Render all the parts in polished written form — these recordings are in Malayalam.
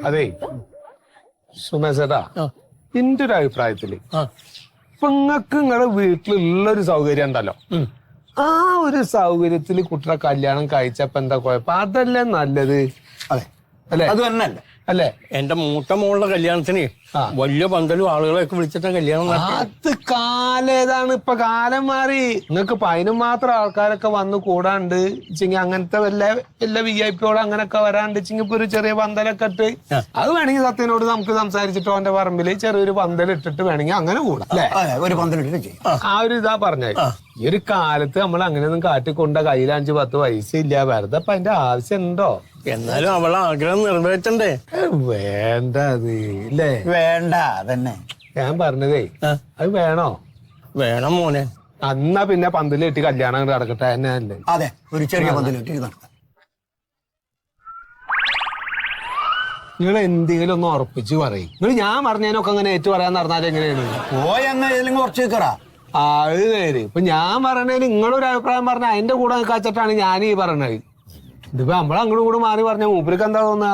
അതെ സുമേഷേട്ടാ, എന്റെ ഒരു അഭിപ്രായത്തില് ഇപ്പൊ നിങ്ങളുടെ വീട്ടിലുള്ളൊരു സൗകര്യം ഉണ്ടല്ലോ, ആ ഒരു സൗകര്യത്തിൽ കുട്ടിയുടെ കല്യാണം കഴിച്ചപ്പോ എന്താ കുഴപ്പം? അതല്ലേ നല്ലത്. അതെ അല്ലേ? അത് തന്നെ അല്ലേ അല്ലേ? എന്റെ മൂത്ത മോളുടെ കല്യാണത്തിന് വലിയ പന്തലും ആളുകളെയൊക്കെ വിളിച്ചിട്ട് കല്യാണം അത് കാലേതാണ്. ഇപ്പൊ കാലം മാറി. നിങ്ങക്ക് ഇപ്പൊ അതിനും മാത്രം ആൾക്കാരൊക്കെ വന്ന് കൂടാണ്ട് ചിങ്ങ അങ്ങനത്തെ വല്ല VIP അങ്ങനൊക്കെ വരാണ്ട് ചിങ്ങ ഇപ്പൊ ഒരു ചെറിയ പന്തലൊക്കെ ഇട്ട് അത് വേണമെങ്കിൽ സത്യനോട് നമുക്ക് സംസാരിച്ചിട്ട് അവന്റെ പറമ്പില് ചെറിയൊരു പന്തൽ ഇട്ടിട്ട് വേണമെങ്കിൽ അങ്ങനെ കൂടാം അല്ലെ? ഒരു പന്തലിട്ട് ചെയ്യും. ആ ഒരു ഇതാ പറഞ്ഞത്. ഈ ഒരു കാലത്ത് നമ്മൾ അങ്ങനെയൊന്നും കാട്ടിക്കൊണ്ട കയ്യിൽ 5-10 പൈസ ഇല്ല. വെറുതെ ഇപ്പൊ അതിന്റെ ആവശ്യം ഉണ്ടോ? എന്നാലും അവളെ ആഗ്രഹം നിറവേറ്റണ്ടേ? വേണ്ട അത് ഇല്ലേ? വേണ്ട അതന്നെ ഞാൻ പറഞ്ഞതേ, അത് വേണോ? വേണം മോനെ. അന്നാ പിന്നെ പന്തലിട്ട് കല്യാണം നടക്കട്ടെ തന്നെ അല്ലേ? അതെ, ഒരു ചെറിയ പന്തലിട്ട് നടക്കാം. നിങ്ങൾ എന്തെങ്കിലും ഒന്ന് ഉറപ്പിച്ച് പറയും. നിങ്ങൾ ഞാൻ പറഞ്ഞതിനൊക്കെ അങ്ങനെ ഏറ്റു പറയാൻ നടന്നാൽ എങ്ങനെയാണ്? പോയെങ്കിലും കുറച്ച് നിൽക്കറാ. അത് നേര്. ഇപ്പൊ ഞാൻ പറഞ്ഞതിന് നിങ്ങളൊരു അഭിപ്രായം പറഞ്ഞ അതിന്റെ കൂടെ നിൽക്കാച്ചിട്ടാണ് ഞാൻ ഈ പറഞ്ഞത്. ഇതിപ്പോ നമ്മളങ്ങോട്ടും കൂടെ മാറി പറഞ്ഞ മൂപ്പർക്ക് എന്താ തോന്നുക?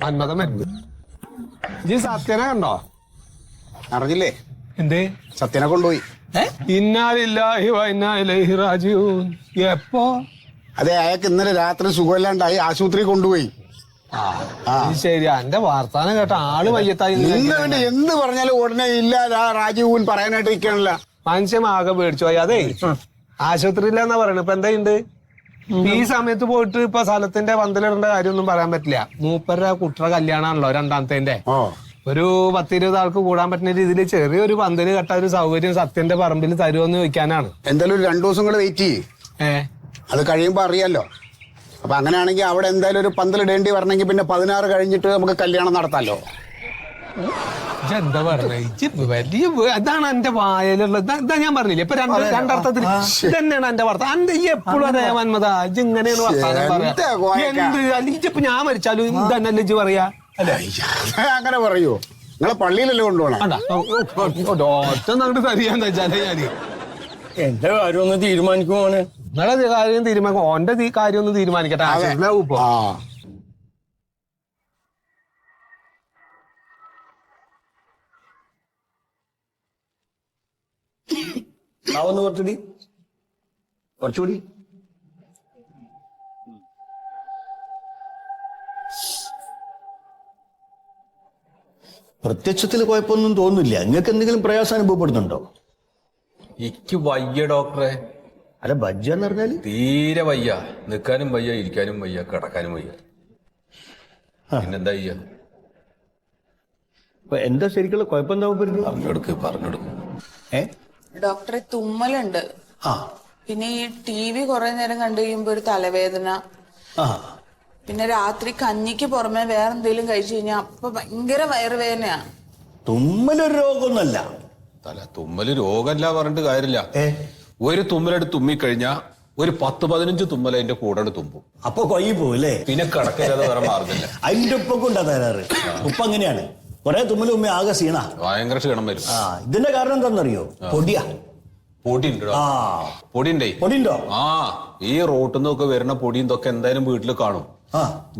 മന്മഥം വരുന്നത്. ഈ സത്യനെ കണ്ടോ? അറിഞ്ഞില്ലേ? എന്തേ? സത്യനെ കൊണ്ടുപോയി. ഇന്നാലില്ലാഹി വ ഇന്നാ ഇലൈഹി റാജിഊൻ. എപ്പോ? അതെ, അയാൾക്ക് ഇന്നലെ രാത്രി സുഖമില്ലാണ്ടായി ആശുപത്രി കൊണ്ടുപോയി. ശരി, എന്റെ വാർത്താനം കേട്ട ആള് മയ്യത്തായി. എന്ത് പറഞ്ഞാലും ഉടനെ ഇല്ല രാജീവൻ പറയാനായിട്ട് ഇരിക്കണല്ല. മനുഷ്യമാകെ പേടിച്ചു പോയി. അതെ, ആശുപത്രിയില്ലെന്നാ പറയണത്. ഇപ്പൊ എന്തായുണ്ട്? ഈ സമയത്ത് പോയിട്ട് ഇപ്പൊ സ്ഥലത്തിന്റെ പന്തലിടേണ്ട കാര്യമൊന്നും പറയാൻ പറ്റില്ല. മൂപ്പര കുട്ടറ കല്യാണാണല്ലോ രണ്ടാമത്തെ. ഒരു 10-20 ആൾക്ക് കൂടാൻ പറ്റുന്ന രീതിയിൽ ചെറിയൊരു പന്തല് കെട്ട ഒരു സൗകര്യം സത്യന്റെ പറമ്പിൽ തരുമോന്ന് ചോദിക്കാനാണ്. എന്തായാലും ഒരു 2 ദിവസം കൂടെ വെയിറ്റ് ചെയ്യേ. അത് കഴിയുമ്പോ അറിയാലോ. അപ്പൊ അങ്ങനെയാണെങ്കിൽ അവിടെ എന്തായാലും ഒരു പന്തലിടേണ്ടി വരണമെങ്കിൽ പിന്നെ 16 കഴിഞ്ഞിട്ട് നമുക്ക് കല്യാണം നടത്താമല്ലോ. എന്താ പറഞ്ഞത്? വലിയ അതാണ് എന്റെ വായലുള്ളത്. ഇതാ ഞാൻ പറഞ്ഞില്ലേ ഇപ്പൊ രണ്ടർത്ഥത്തിൽ തന്നെയാണ് എന്റെ വാർത്ത. എന്റെ ഈ എപ്പോഴും അതേ മന്മത ഇങ്ങനെയാണ് വർത്താനം പറയാ. എന്ത് അല്ലെങ്കിൽ ഇപ്പൊ ഞാൻ മരിച്ചാലും ഇതന്നല്ലേ ഇജ്ജ് പറയാ? അങ്ങനെ പറയൂ? നിങ്ങളെ പള്ളിയിലല്ലേ കൊണ്ടുപോകണം. ഒറ്റ അങ്ങോട്ട് തരികയെന്ന് വെച്ചാലേ ഞാന് എന്റെ കാര്യം ഒന്ന് തീരുമാനിക്കും മോനെ. നിങ്ങളെ കാര്യം തീരുമാനിക്കും. ഓന്റെ കാര്യം ഒന്ന് തീരുമാനിക്കട്ടെ. ഇപ്പൊ കുറച്ചുകൂടി പ്രത്യക്ഷത്തിൽ കുഴപ്പമൊന്നും തോന്നുന്നില്ല. നിങ്ങൾക്ക് എന്തെങ്കിലും പ്രയാസം അനുഭവപ്പെടുന്നുണ്ടോ? എനിക്ക് വയ്യ ഡോക്ടറെ. അല്ല ബജ്ജ എന്ന് പറഞ്ഞാല് തീരെ വയ്യ. നിൽക്കാനും വയ്യ, ഇരിക്കാനും വയ്യ, കിടക്കാനും വയ്യ. പിന്നെന്താ ചെയ്യാ? എന്താ ശരിക്കുള്ള കുഴപ്പം എന്താ? പറഞ്ഞെടുക്കും. ഡോക്ടറെ തുമ്മലുണ്ട്. പിന്നെ ഈ TV കുറെ നേരം കണ്ടു കഴിയുമ്പോ ഒരു തലവേദന. പിന്നെ രാത്രി കഞ്ഞിക്ക് പുറമെ വേറെ എന്തെങ്കിലും കഴിച്ചു കഴിഞ്ഞാൽ അപ്പൊ ഭയങ്കര വയറുവേദനയാ. തുമ്മലൊരു രോഗമൊന്നുമല്ല. തുമ്മല് രോഗമല്ല പറഞ്ഞിട്ട് കാര്യമില്ല. ഒരു തുമ്മലെടുത്ത് തുമ്മിക്കഴിഞ്ഞാ ഒരു 10-15 തുമ്മൽ അതിന്റെ കൂടെ തുമ്പും. അപ്പൊ കൊയ്യി പോവല്ലേ? പിന്നെ കിടക്കാതെ വേറെ മാർഗമില്ല. അതിന്റെ ഉപ്പൊക്കെ ഉണ്ടാ തരാറ്. ഉപ്പ അങ്ങനെയാണ്. കുറെ തുമ്മൽ ഉമ്മ ആകെ ക്ഷീണ, ഭയങ്കര ക്ഷീണം വരും. ഇതിന്റെ കാരണം എന്താണെന്നറിയോ? പൊടിയാ. പൊടിയുണ്ടോ? ഈ റോട്ടിൽ നിന്നൊക്കെ വരുന്ന പൊടിയും ഇതൊക്കെ എന്തായാലും വീട്ടിൽ കാണും.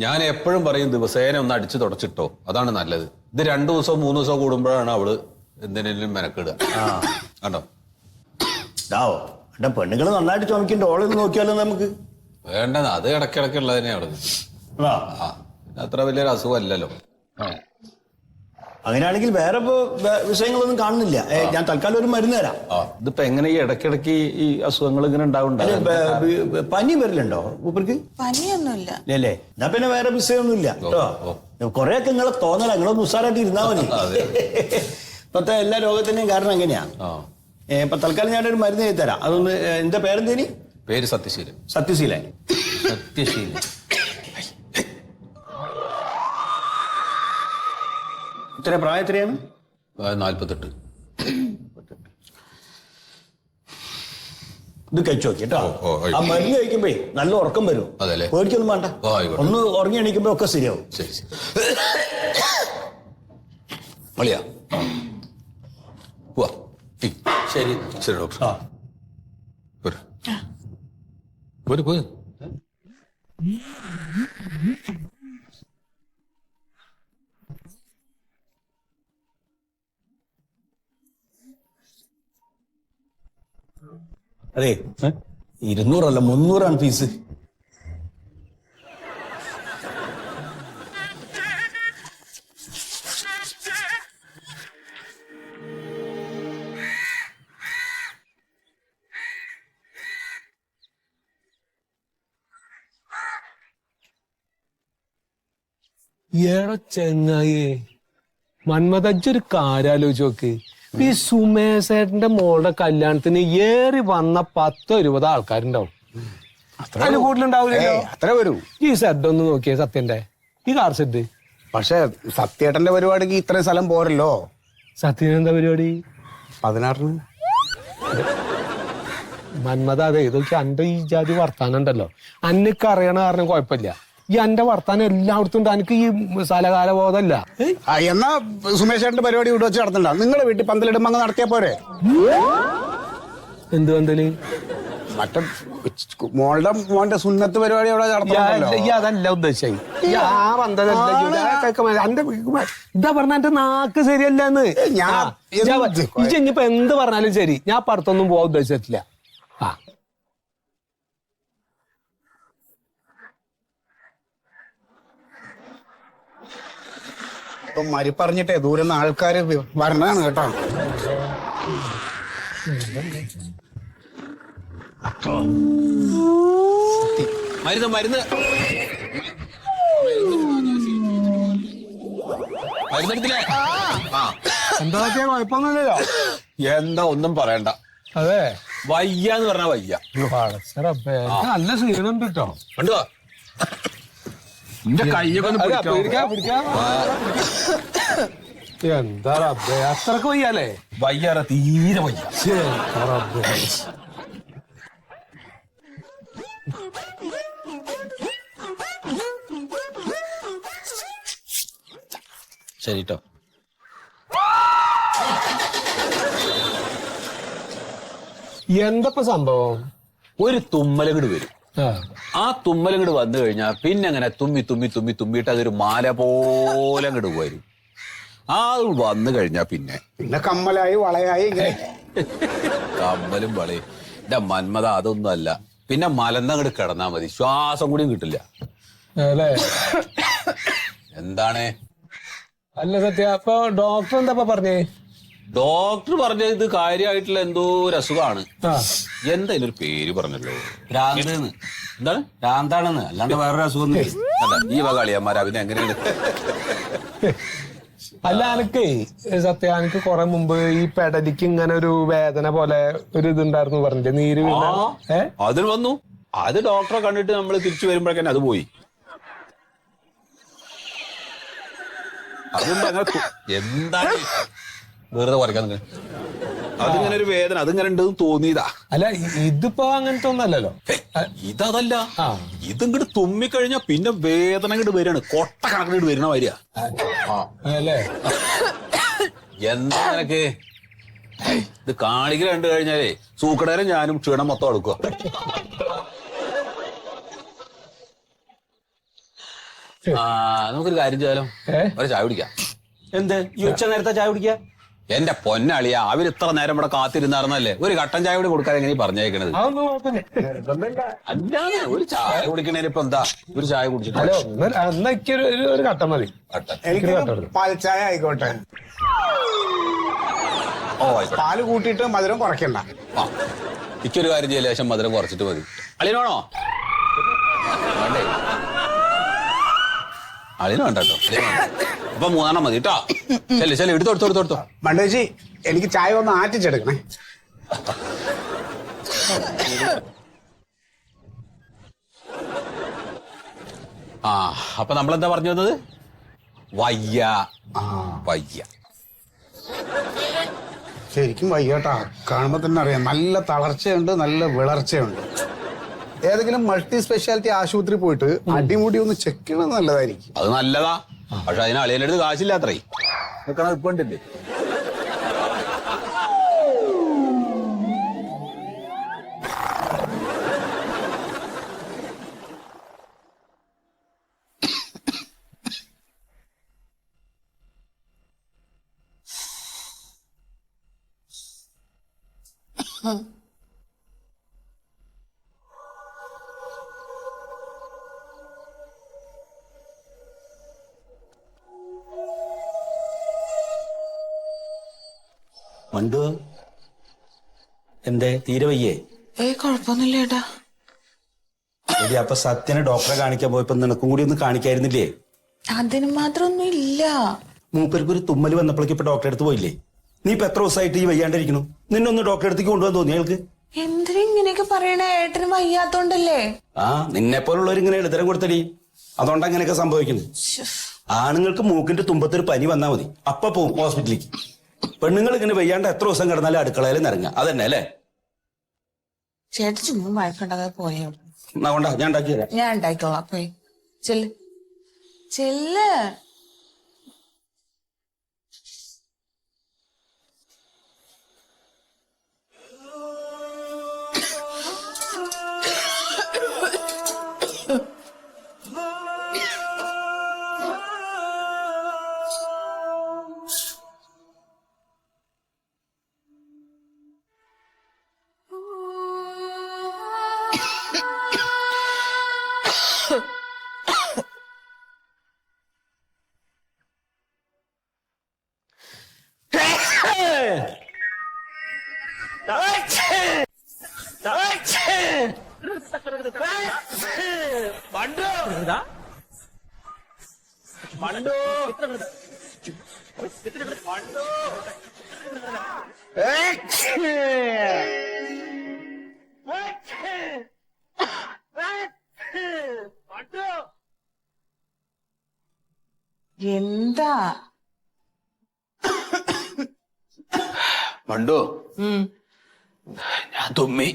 ഞാൻ എപ്പോഴും പറയും ദിവസേന ഒന്ന് അടിച്ചു തുടച്ചിട്ടോ, അതാണ് നല്ലത്. ഇത് 2 ദിവസമോ 3 ദിവസമോ കൂടുമ്പോഴാണ് അവള് എന്തിനും മെനക്കിടുക. കണ്ടോ? പെണ്ണുങ്ങള് നന്നായിട്ട് ചുമക്കിന്റെ ഓളൊന്ന് നോക്കിയാലോ നമുക്ക്? വേണ്ടത് അത് ഇടയ്ക്കിടയ്ക്കുള്ളത് തന്നെയാണ്. അത്ര വലിയൊരു അസുഖമല്ലല്ലോ. അങ്ങനെയാണെങ്കിൽ വേറെ വിഷയങ്ങളൊന്നും കാണുന്നില്ല. ഞാൻ തൽക്കാലം ഒരു മരുന്ന് തരാം. ഇതിപ്പോ എങ്ങനെ ഈ ഇടയ്ക്കിടയ്ക്ക് ഈ അസുഖങ്ങൾ ഇങ്ങനെ ഉണ്ടാവുന്നുണ്ടോ? പനി വരില്ലുണ്ടോ മൂപ്പർക്ക്? പനിയൊന്നുമില്ല അല്ലേ? എന്നാ പിന്നെ വേറെ വിഷയമൊന്നുമില്ല കേട്ടോ. കൊറേയൊക്കെ നിങ്ങളെ തോന്നല, നിങ്ങളൊന്ന് ഉസാറായിട്ട് ഇരുന്നാ മതി. ഇപ്പത്തെ എല്ലാ രോഗത്തിന്റെയും കാരണം എങ്ങനെയാ. ഇപ്പൊ തൽക്കാലം ഞാനൊരു മരുന്ന് ചെയ്ത് തരാം. അതൊന്ന് എന്റെ പേരെന്തേനി? പേര് സത്യശീലൻ. സത്യശീലൻ. ഇത്ര പ്രായം എത്രയാണ്? 48. ഇത് കഴിച്ചു നോക്കി കേട്ടോ. ആ മരുന്ന് കഴിക്കുമ്പോ നല്ല ഉറക്കം വരും. പേടിക്കൊന്നും വേണ്ട. ഒന്ന് ഉറങ്ങി എണീക്കുമ്പോ ഒക്കെ ശരിയാവും. ശരി ശരി ഡോക്ടർ. അതെ 200 300 ഫീസ്. ഏടോ ചെങ്ങായി മന്മതജ്ജൊരു കാര്യം നോക്ക്. ഈ സുമേഷേട്ടന്റെ മോളുടെ കല്യാണത്തിന് ഏറി വന്ന 10-20 ആൾക്കാരുണ്ടാവും. അതിന് കൂടുതലുണ്ടാവില്ലല്ലോ. അത്ര വരൂ. ഈ സെഡ് ഒന്ന് നോക്കിയേ സത്യന്റെ ഈ കാർ സെഡ്. പക്ഷെ സത്യേട്ടന്റെ പരിപാടിക്ക് ഇത്രയും സ്ഥലം പോരല്ലോ. സത്യന് എന്താ പരിപാടി? 16 മന്മത അതെ ഇതൊക്കെ അന്റെ ഈ ജാതി വർത്താനം ഉണ്ടല്ലോ. അന്നക്ക് അറിയണ കാരണം കുഴപ്പമില്ല. ഈ അന്റെ വർത്താനം എല്ലായിടത്തും ഉണ്ട്. എനിക്ക് ഈ സ്ഥലകാല ബോധമല്ല. എന്നാ സുമേഷേട്ടന്റെ പരിപാടി ഇവിടെ വെച്ച് നടത്തണ്ട. നിങ്ങളെ വീട്ടിൽ പന്തലിടുമ്പോ അങ്ങ് നടത്തിയാ പോരെ? എന്ത് പന്തല്? മറ്റേ മോന്റെ സുന്നത്ത് പരിപാടി അവിടെ നടത്തണമല്ലോ. അതല്ല ഉദ്ദേശിച്ചായി ഇതാ പറഞ്ഞ എന്റെ നാക്ക് ശരിയല്ലെന്ന്. ഇനിയിപ്പോ എന്ത് പറഞ്ഞാലും ശരി, ഞാൻ പുറത്തൊന്നും പോവാൻ ഉദ്ദേശിച്ചിട്ടില്ല. ആ ഇപ്പൊ മരിപ്പറഞ്ഞിട്ടേ ദൂരെ നിന്ന് ആൾക്കാര് വരണതാണ് കേട്ടോ. മരുന്ന് മരുന്ന് മരുന്നെടുത്തില്ലേ? എന്താ കുഴപ്പമൊന്നുമില്ലല്ലോ. എന്താ ഒന്നും പറയണ്ട. അതെ വയ്യാന്ന് പറഞ്ഞാ വയ്യ. നല്ല ക്ഷീണുണ്ട് കേട്ടോ. കണ്ടോ എന്റെ കയ്യൊക്കെ ഒന്ന് എന്താ റബ്ബേ അത്രക്ക് വയ്യാലേ? വയ്യാറ തീരെ വയ്യ. ശരി കേട്ടോ. എന്തപ്പോ സംഭവം? ഒരു തുമ്മലങ്ങട് വരും. ആ തുമ്മലങ്ങട് വന്നു കഴിഞ്ഞാൽ പിന്നെ അങ്ങനെ തുമ്മി തുമ്മി തുമ്മി തുമ്മിയിട്ട് അതൊരു മാല പോലെ അങ്ങട് വരും. ആ വന്നു കഴിഞ്ഞാ പിന്നെ കമ്മലായി വളയായി കമ്മലും വളയും. എന്റെ മന്മത അതൊന്നും അല്ല. പിന്നെ മലന്നങ്ങട് കിടന്നാ മതി, ശ്വാസം കൂടിയും കിട്ടില്ല. എന്താണ്? അല്ല സത്യ അപ്പൊ ഡോക്ടർ എന്താ പറഞ്ഞേ? ഡോക്ടർ പറഞ്ഞത് ഇത് കാര്യമായിട്ടുള്ള എന്തോ ഒരു അസുഖമാണ്. എന്താ ഇതിനൊരു പേര് പറഞ്ഞല്ലോ? ഭ്രാന്തെന്ന്. എന്താണ്? ഭ്രാന്താണെന്ന്, അല്ലാണ്ട് വേറൊരു അസുഖം. അല്ല ഈ വകളിയന്മാർ അവന് എങ്ങനെയാണ്? അല്ല എനക്കേ സത്യ എനിക്ക് കുറെ മുമ്പ് ഈ പെടലിക്ക് ഇങ്ങനെ ഒരു വേദന പോലെ ഒരു ഇതുണ്ടായിരുന്നു പറഞ്ഞില്ലേ, നീര് അതിന് വന്നു. അത് ഡോക്ടറെ കണ്ടിട്ട് നമ്മൾ തിരിച്ചു വരുമ്പോഴേക്കന്നെ അത് പോയി. അതുകൊണ്ട് അങ്ങനെ എന്താണ് വെറുതെ കുറയ്ക്കാൻ അതിങ്ങനെ ഒരു വേദന അതിങ്ങനെ ഉണ്ടെന്ന് തോന്നിയതാ. അല്ല ഇതിപ്പോ അങ്ങനത്തെ ഒന്നല്ലല്ലോ. ഇതല്ല, ഇതിങ്ങോട്ട് തുമ്മിക്കഴിഞ്ഞാ പിന്നെ വേദന ഇങ്ങോട്ട് വരികയാണ്, കൊട്ട കണക്കിട്ട് വരുന്ന വരിക. അല്ലേ എന്താ നിനക്ക് ഇത് കാണിക്കൽ കണ്ടു കഴിഞ്ഞാലേ സൂക്കടേരം ഞാനും ക്ഷീണം മൊത്തം എടുക്കുക. നമുക്കൊരു കാര്യം ചെയ്യാലോ, ഒരു ചായ കുടിക്കാം. എന്ത് ഈ ഉച്ച നേരത്തെ ചായ കുടിക്കുക? എന്റെ പൊന്നളിയ, അവർ ഇത്ര നേരം ഇവിടെ കാത്തിരുന്നായിരുന്നല്ലേ, ഒരു കട്ടൻ ചായ കൂടി കൊടുക്കാൻ എങ്ങനെ പറഞ്ഞേക്കണത്? അല്ലാതെ ഒരു ചായ കുടിക്കണേന് ഇപ്പൊ എന്താ, ഒരു ചായ കുടിച്ചിട്ട് ഒരു കട്ടൻ മതി. പാൽച്ചായ ആയിക്കോട്ടെ. പാല് കൂട്ടിയിട്ട് മധുരം കുറയ്ക്കണ്ട. ആ ഇക്കൊരു കാര്യം ചെയ്യ, ലേശം മധുരം കുറച്ചിട്ട് മതി. അളിയനാണോ? വേണ്ടേ, അളിയന് വേണ്ട കേട്ടോ. അപ്പൊ 3 മതി കേട്ടോ. ചെല്ലു ചെല്ലു, എടുത്തോ. മണ്ടേച്ചി എനിക്ക് ചായ ഒന്ന് ആറ്റിച്ചെടുക്കണേ. ആ അപ്പൊ നമ്മളെന്താ പറഞ്ഞു വന്നത്? വയ്യ വയ്യ. ശരിക്കും വയ്യട്ടാ, കാണുമ്പോ തന്നെ അറിയാം. നല്ല തളർച്ചയുണ്ട്, നല്ല വിളർച്ചയുണ്ട്. ഏതെങ്കിലും മൾട്ടി സ്പെഷ്യാലിറ്റി ആശുപത്രി പോയിട്ട് അടിമുടി ഒന്ന് ചെക്ക് ചെയ്യണത് നല്ലതായിരിക്കും. അത് നല്ലതാ, പക്ഷെ അതിന് അളിയൻ്റെ അടുത്ത് കാശില്ലാത്രേ. ഇപ്പൊ ഉണ്ടില്ലേ? മണ്ടു എന്തേ തീരെ വയ്യേ? കുഴപ്പമൊന്നുമില്ല ഏട്ടാ. എടി അപ്പൊ സത്യനെ ഡോക്ടറെ കാണിക്കാൻ പോയപ്പോ നിനക്കും കൂടി ഒന്ന് കാണിക്കായിരുന്നില്ലേ? അതിന് മാത്രമൊന്നും ഇല്ല. മൂപ്പർക്ക് ഒരു തുമ്മൽ വന്നപ്പോഴേക്ക് ഇപ്പൊ ഡോക്ടറെ അടുത്ത് പോയില്ലേ? നീ ഇപ്പൊ എത്ര ദിവസമായിട്ട് ഈ വയ്യാണ്ടിരിക്കണു? നിന്നൊന്ന് ഡോക്ടറെ അടുത്തേക്ക് കൊണ്ടുപോകാൻ തോന്നി അയാൾക്ക്? എന്തിനാ ഇങ്ങനെയൊക്കെ പറയണേ? ഏട്ടന് വയ്യാത്തോണ്ടല്ലേ? ആ നിന്നെ പോലുള്ളവർ ഇങ്ങനെ എഴുതരം കൊടുത്തടി, അതുകൊണ്ട് അങ്ങനെയൊക്കെ സംഭവിക്കുന്നത്. ആണുങ്ങൾക്ക് മൂക്കിന്റെ തുമ്പത്തൊരു പനി വന്നാൽ മതി, അപ്പൊ പോകും ഹോസ്പിറ്റലിലേക്ക്. പെണ്ണുങ്ങൾ ഇങ്ങനെ വയ്യാണ്ട് എത്ര ദിവസം കിടന്നാലും അടുക്കളയിൽ നിറങ്ങുക, അതന്നെ അല്ലേ? ചേട്ടൻ ചുമ്മാ വഴക്കുണ്ടാകാതെ പോയോ? കൊണ്ടാ ഞാൻ ഉണ്ടാക്കി തരാം. ഞാൻ ഉണ്ടാക്കിക്കോളാം. പോയി ചെല്ല് ചെല്ല്. എന്താ മണ്ടു? ഞാൻ തുമ്മി.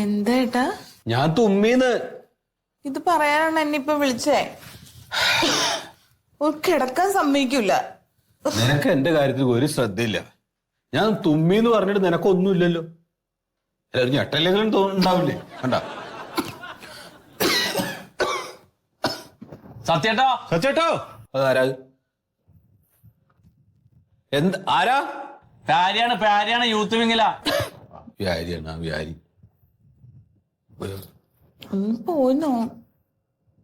എന്താ ഏട്ടാ? ഞാൻ തുമ്മീന്ന്. ഇത് പറയാനാണ് എന്നെ ഇപ്പൊ വിളിച്ചേ. ഒരു കിടക്കാൻ സമ്മതിക്കൂല. നിനക്ക് എന്റെ കാര്യത്തിൽ ഒരു ശ്രദ്ധയില്ല. ഞാൻ തുമ്മീന്ന് പറഞ്ഞിട്ട് നിനക്കൊന്നുമില്ലല്ലോ. എല്ലാവരും ഞെട്ടല്ലെങ്കിലും ഉണ്ടാവില്ലേ? കണ്ട സത്യേട്ടോ സച്ചേട്ടോ, അതാരാ? എന്ത് ആരാ? പാരിയാണ് യൂത്ത് വിങ്ങില. വ്യാരിയാണ് വ്യാരി. ഒന്ന് പോയിന്നോ?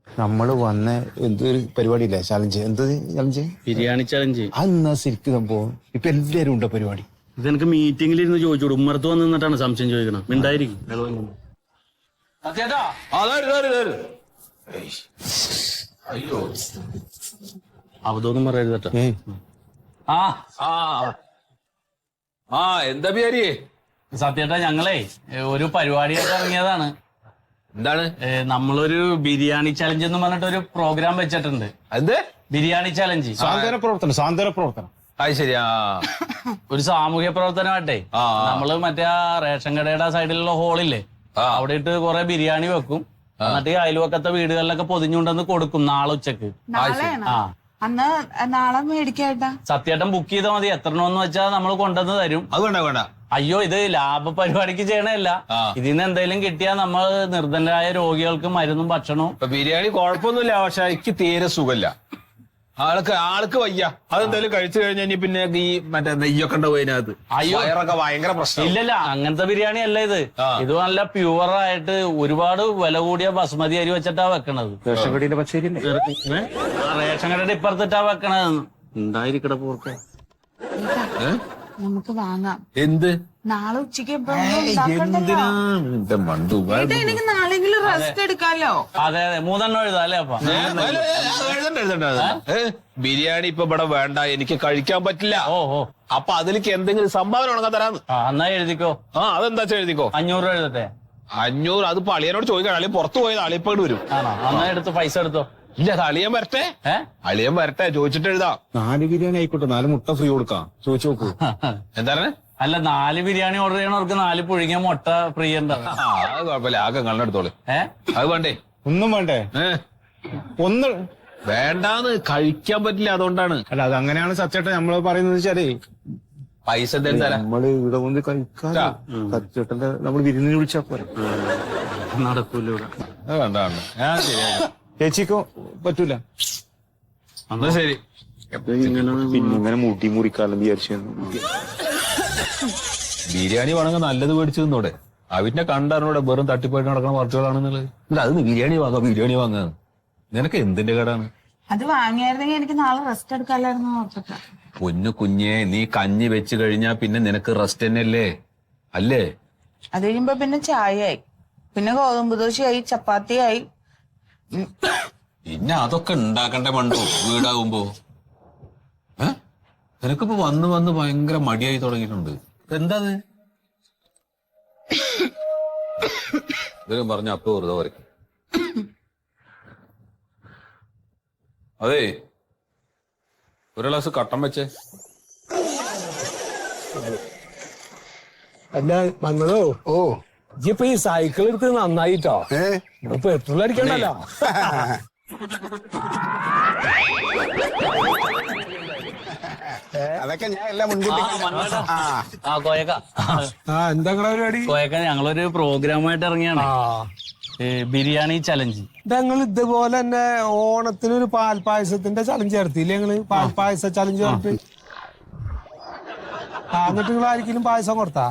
നമ്മള് വന്ന എന്തൊരു പരിപാടിയില്ലേ, ചലഞ്ച്? എന്ത് ചലഞ്ച്? ബിരിയാണി ചലഞ്ച്. അന്നാ ശരിക്കും സംഭവം. ഇപ്പൊ എല്ലാരും ഉണ്ടോ പരിപാടി? ഇതെനിക്ക് മീറ്റിംഗിൽ ഇരുന്ന് ചോദിച്ചോളൂ. ഉമ്മറത്ത് വന്ന് നിന്നിട്ടാണ് സംശയം ചോദിക്കണം. മിണ്ടായിരിക്കും. സത്യേട്ടാ അയ്യോ, അവതൊന്നും പറയരുതട്ടോ. ആ ആ ആ എന്താ വ്യാരി? സത്യേട്ടാ ഞങ്ങളെ ഒരു പരിപാടിയായിട്ട് ഇറങ്ങിയതാണ്. എന്താണ്? നമ്മളൊരു ബിരിയാണി ചലഞ്ച് എന്ന് പറഞ്ഞിട്ട് ഒരു പ്രോഗ്രാം വെച്ചിട്ടുണ്ട്. എന്ത് ബിരിയാണി ചലഞ്ച്? സാന്ത്വന പ്രവർത്തനം. അത് ശരിയാ. ഒരു സാമൂഹ്യ പ്രവർത്തനമായിട്ടേ നമ്മള് മറ്റേ ആ റേഷൻ കടയുടെ സൈഡിലുള്ള ഹോളില്ലേ, അവിടെ ഇട്ട് കുറെ ബിരിയാണി വെക്കും. എന്നിട്ട് ഈ അയൽവക്കത്തെ വീടുകളിലൊക്കെ പൊതിഞ്ഞുകൊണ്ടെന്ന് കൊടുക്കും നാളെ ഉച്ചക്ക്. ആ അന്ന് നാളെ മേടിക്കാട്ടാ. സത്യേട്ടൻ ബുക്ക് ചെയ്താൽ മതി. എത്രണമെന്ന് വെച്ചാൽ നമ്മൾ കൊണ്ടുവന്ന് തരും. അത് വേണ്ട. അയ്യോ, ഇത് ലാഭ പരിപാടിക്ക് ചെയ്യണല്ല. ഇതിന്ന് എന്തെങ്കിലും കിട്ടിയാൽ നമ്മൾ നിർധനരായ രോഗികൾക്ക് മരുന്നും ഭക്ഷണവും. ഇപ്പൊ ബിരിയാണി കുഴപ്പമൊന്നുമില്ല, പക്ഷെ എനിക്ക് തീരെ സുഖമില്ല. ആൾക്ക് വയ്യ. അതെന്തായാലും കഴിച്ചു കഴിഞ്ഞാൽ പിന്നെ ഈ മറ്റേ നെയ്യൊക്കെ ഉണ്ടാവും അതിനകത്ത്. വയറൊക്കെ ഭയങ്കര പ്രശ്നം. ഇല്ലല്ല, അങ്ങനത്തെ ബിരിയാണി അല്ല ഇത്. ഇത് നല്ല പ്യുവറായിട്ട് ഒരുപാട് വില കൂടിയ ബസ്മതി അരി വെച്ചിട്ടാ വെക്കണത്. റേഷൻ കടയിലെ പച്ചരി റേഷൻ കടയുടെ ഇപ്പുറത്തിട്ടാ വെക്കണത്. ഉണ്ടായിരിക്കട പോർക്കെ. നമുക്ക് വാങ്ങാം. എന്ത്? നാളെ ഉച്ചക്ക് മണ്ടു എനിക്ക് നാളെങ്കിലും റെസ്റ്റ് എടുക്കാലോ. അതെ 3 എഴുതാം അല്ലേ? അപ്പൊ ബിരിയാണി ഇപ്പൊ ഇവിടെ വേണ്ട, എനിക്ക് കഴിക്കാൻ പറ്റില്ല. ഓഹോ, അപ്പൊ അതിലേക്ക് എന്തെങ്കിലും സംഭാവന ഉണങ്ങാൻ തരാന്ന്. എന്നാ എഴുതിക്കോ. അതെന്താ എഴുതിക്കോ. 500 എഴുതട്ടെ? 500 അതിപ്പോ അളിയനോട് ചോദിക്കണം. അളിയൻ പുറത്തു പോയത് അളിയപ്പോട് വരും. ആണോ? എന്നാ എടുത്ത് പൈസ എടുത്തോ. ഇല്ല, അത് അളിയൻ വരട്ടെ. അളിയൻ വരട്ടെ, ചോദിച്ചിട്ട് എഴുതാം. 4 ബിരിയാണി ആയിക്കോട്ടെ, 4 മുട്ട ഫ്രീ കൊടുക്കാം. ചോദിച്ചു നോക്കൂ. എന്താണ്? അല്ല, 4 ബിരിയാണി ഓർഡർ ചെയ്യണവർക്ക് 4 പുഴുങ്ങിയ മുട്ട ഫ്രീ ഉണ്ടാവും. അത് കുഴപ്പമില്ല, ആകെ കണ്ണെടുത്തോളൂ. അത് വേണ്ടേ? ഒന്നും വേണ്ടേ? ഒന്ന് വേണ്ടാന്ന്, കഴിക്കാൻ പറ്റില്ല, അതുകൊണ്ടാണ്. അല്ല, അത് അങ്ങനെയാണ് സച്ചേട്ടൻ നമ്മള് പറയുന്നത് വെച്ചാലേ, പൈസ എന്തായാലും തരാം. നമ്മള് ഇവിടെ വന്ന് കഴിക്കാൻ സച്ചേട്ടന്റെ നമ്മൾ വിരുന്നിന് വിളിച്ചാ പോരെ. നടക്കൂല ഇവിടെ. അത് വേണ്ട, ഞാൻ ശരിയാക്കാം. ചേച്ചിക്കോ പറ്റൂല? എന്നാ ശരി. പിന്നെ ഇങ്ങനെ മുടി മുറിക്കാലെന്ന് വിചാരിച്ചു. ബിരിയാണി വേണമെങ്കിൽ നല്ലത് മേടിച്ചു തന്നോടെ. അവന്റെ കണ്ടറിനോടെ വെറും തട്ടിപ്പായിട്ട് നടക്കുന്ന വർക്കുകളാണെന്നുള്ളത്. അത് ബിരിയാണി വാങ്ങാം, ബിരിയാണി വാങ്ങാന്ന്. നിനക്ക് എന്തിന്റെ കേടാണ്? അത് വാങ്ങിയായിരുന്നെങ്കിൽ എനിക്ക് നാളെ റെസ്റ്റ് എടുക്കാല്ലായിരുന്നു ഓർത്തിട്ട. പൊന്നു കുഞ്ഞെ, നീ കഞ്ഞി വെച്ച് കഴിഞ്ഞാ പിന്നെ നിനക്ക് റെസ്റ്റ് തന്നെയല്ലേ അല്ലേ? അത് കഴിയുമ്പോ പിന്നെ ചായയായി, പിന്നെ ഗോതമ്പ് ദോശയായി, ചപ്പാത്തിയായി. പിന്നെ അതൊക്കെ ഉണ്ടാക്കണ്ടേ മണ്ടു വീടാകുമ്പോ? നിനക്കിപ്പോ വന്ന് വന്ന് ഭയങ്കര മടിയായി തുടങ്ങിയിട്ടുണ്ട്. എന്താ ഇതിലും പറഞ്ഞ അപ്പൊ വെറുതെ വരയ്ക്കും. അതെ, ഒരു ഗ്ലാസ് കട്ടൻ വെച്ചേ. അല്ല വന്നതോ? ഓ ഇപ്പൊ ഈ സൈക്കിൾ എടുത്ത് നന്നായിട്ടോ. പെട്രോൾ അടിക്കണ്ടല്ലോ. അതൊക്കെ ഞാൻ എല്ലാം മുൻകൂട്ടി കോയക്ക എന്താ പരിപാടി? കോയക്ക ഞങ്ങളൊരു പ്രോഗ്രാമായിട്ട് ഇറങ്ങിയാണ്. ബിരിയാണി ചലഞ്ച്. ഞങ്ങൾ ഇതുപോലെ തന്നെ ഓണത്തിനൊരു പാൽപായസത്തിന്റെ ചലഞ്ച് നടത്തിയില്ലേ? ഞങ്ങള് പാൽപായസ ചലഞ്ച് നടത്തി. എന്നിട്ട് നിങ്ങൾ ആർക്കെങ്കിലും പായസം കൊടുത്താ?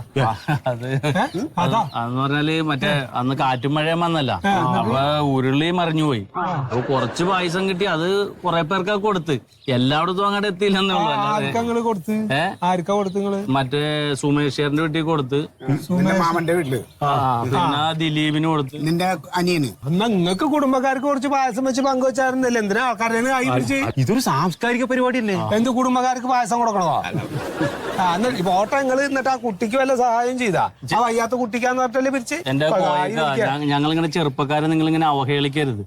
അതെന്ന് പറഞ്ഞാല് മറ്റേ അന്ന് കാറ്റും മഴയും വന്നല്ല, അപ്പൊ ഉരുളി മറിഞ്ഞു പോയി. അപ്പൊ കുറച്ച് പായസം കിട്ടി, അത് കുറെ പേർക്ക് കൊടുത്ത്. എല്ലായിടത്തും അങ്ങോട്ട് എത്തിയില്ലെന്നുള്ളൂ. ആർക്കാ കൊടുത്ത് നിങ്ങള്? മറ്റേ സുമേഷേറിന്റെ വീട്ടിൽ കൊടുത്ത്, മാമന്റെ വീട്ടില്, പിന്നെ ദിലീപിന് കൊടുത്ത്. നിന്റെ അനിയന്. എന്നാ നിങ്ങൾക്ക് കുടുംബക്കാർക്ക് കുറച്ച് പായസം വെച്ച് പങ്കുവെച്ചായിരുന്നില്ല? എന്തിനാ ആൾക്കാരെ കൈ പിടിച്ച്? ഇതൊരു സാംസ്കാരിക പരിപാടിയല്ലേ? എന്ത് കുടുംബക്കാർക്ക് പായസം കൊടുക്കണതോ? ഫോട്ടോ നിങ്ങൾ എന്നിട്ട് ആ കുട്ടിക്ക് വല്ല സഹായം ചെയ്താ? ആ വയ്യാത്ത കുട്ടിക്കാന്ന് പറഞ്ഞല്ലേ പിരിച്ച്? എന്റെ ഞങ്ങളിങ്ങനെ ചെറുപ്പക്കാരെ നിങ്ങളിങ്ങനെ അവഹേളിക്കരുത്.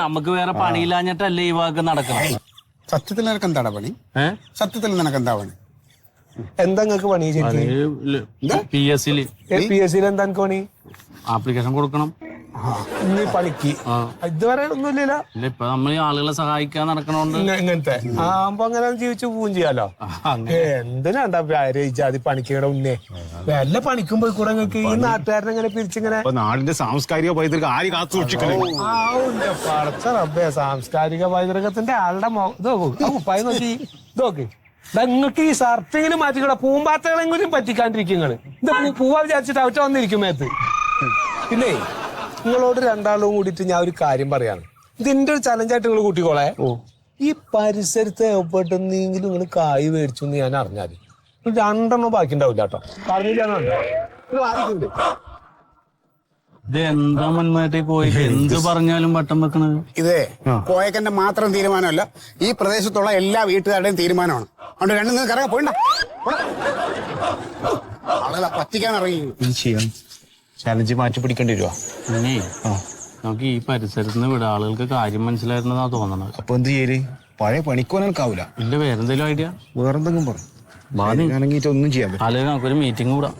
നമുക്ക് വേറെ പണിയില്ലാഞ്ഞിട്ടല്ലേ ഈ വാക്ക് നടക്കണം. സത്യത്തിൽ നിനക്ക് എന്താടാ പണി? സത്യത്തിൽ നിനക്ക് എന്താ പണി? എന്താ നിങ്ങൾക്ക് പണി? PSC എന്താ എനിക്ക് പണി? ആപ്ലിക്കേഷൻ കൊടുക്കണം. ഇനി പണിക്ക് ഇതുവരെ ഒന്നുമില്ലല്ലോ. ഇല്ല, ഇപ്പൊ നമ്മൾ ആളുകളെ സഹായിക്കാൻ നടക്കണോണ്ട് ഇങ്ങനത്തെ ആകുമ്പോ അങ്ങനെ ജീവിച്ചു പോവും ചെയ്യാലോ. എന്തിനാണ്ടാ ജാതി പണിക്കയുടെ ഉന്നേ? വല്ല പണിക്കും പോയി കൂടെ നിങ്ങൾക്ക് ഈ നാട്ടുകാരനെ ഇങ്ങനെ പിരിച്ചിങ്ങനെ നാടിന്റെ സാംസ്കാരിക പൈതൃകം ആര് കാത്തു സൂക്ഷിക്കണേ? പടച്ച റബ്ബേ, സാംസ്കാരിക പൈതൃകത്തിന്റെ ആളുടെ കുപ്പായി നോക്കി നോക്ക്. നിങ്ങൾക്ക് ഈ ഷർട്ടെങ്കിലും മാറ്റിക്കൂടെ? പൂമ്പാറ്റകളെങ്കിലും പറ്റിക്കാണ്ടിരിക്കും. ഇത് പൂവാ വിചാരിച്ചിട്ട് അവറ്റ വന്നിരിക്കും മേത്ത്. പിന്നെ നിങ്ങളോട് രണ്ടാളും കൂടിയിട്ട് ഞാൻ ഒരു കാര്യം പറയാണ്. ഇതിന്റെ ഒരു ചലഞ്ചായിട്ട് നിങ്ങൾ കൂട്ടിക്കോളെ. ഈ പരിസരത്ത് എവിടെന്നെങ്കിലും നിങ്ങൾ കായ് മേടിച്ചു എന്ന് ഞാൻ അറിഞ്ഞാല് രണ്ടെണ്ണം ബാക്കി ഉണ്ടാവില്ല കേട്ടോ. പറഞ്ഞില്ല ഇത് എന്താ മുൻമായിട്ട് പോയി എന്ത് പറഞ്ഞാലും വട്ടം വെക്കണത്? ഇതേ കോയക്കന്റെ മാത്രം തീരുമാനമല്ല, ഈ പ്രദേശത്തുള്ള എല്ലാ വീട്ടുകാരുടെയും തീരുമാനമാണ്. അതുകൊണ്ട് രണ്ടും നിങ്ങൾക്ക് ഇറങ്ങാൻ പോയിണ്ട. ആളുകളെ പറ്റിക്കാൻ ഇറങ്ങി. ചാലഞ്ച് മാറ്റി പിടിക്കേണ്ടി വരുവാ. പിന്നെ നമുക്ക് ഈ പരിസരത്ത് നിന്ന് ഇവിടെ ആളുകൾക്ക് കാര്യം മനസ്സിലായിരുന്നതാ തോന്നണത്. അപ്പൊ എന്ത് ചെയ്യല്? പഴയ പണിക്കോനക്കാവൂല. ഇല്ല, വേറെന്തെങ്കിലും ഐഡിയ? വേറെന്തെങ്കിലും പറഞ്ഞു ഒന്നും ചെയ്യാൻ പറ്റും. ആളുകൾ നമുക്കൊരു മീറ്റിംഗ് കൂടാ.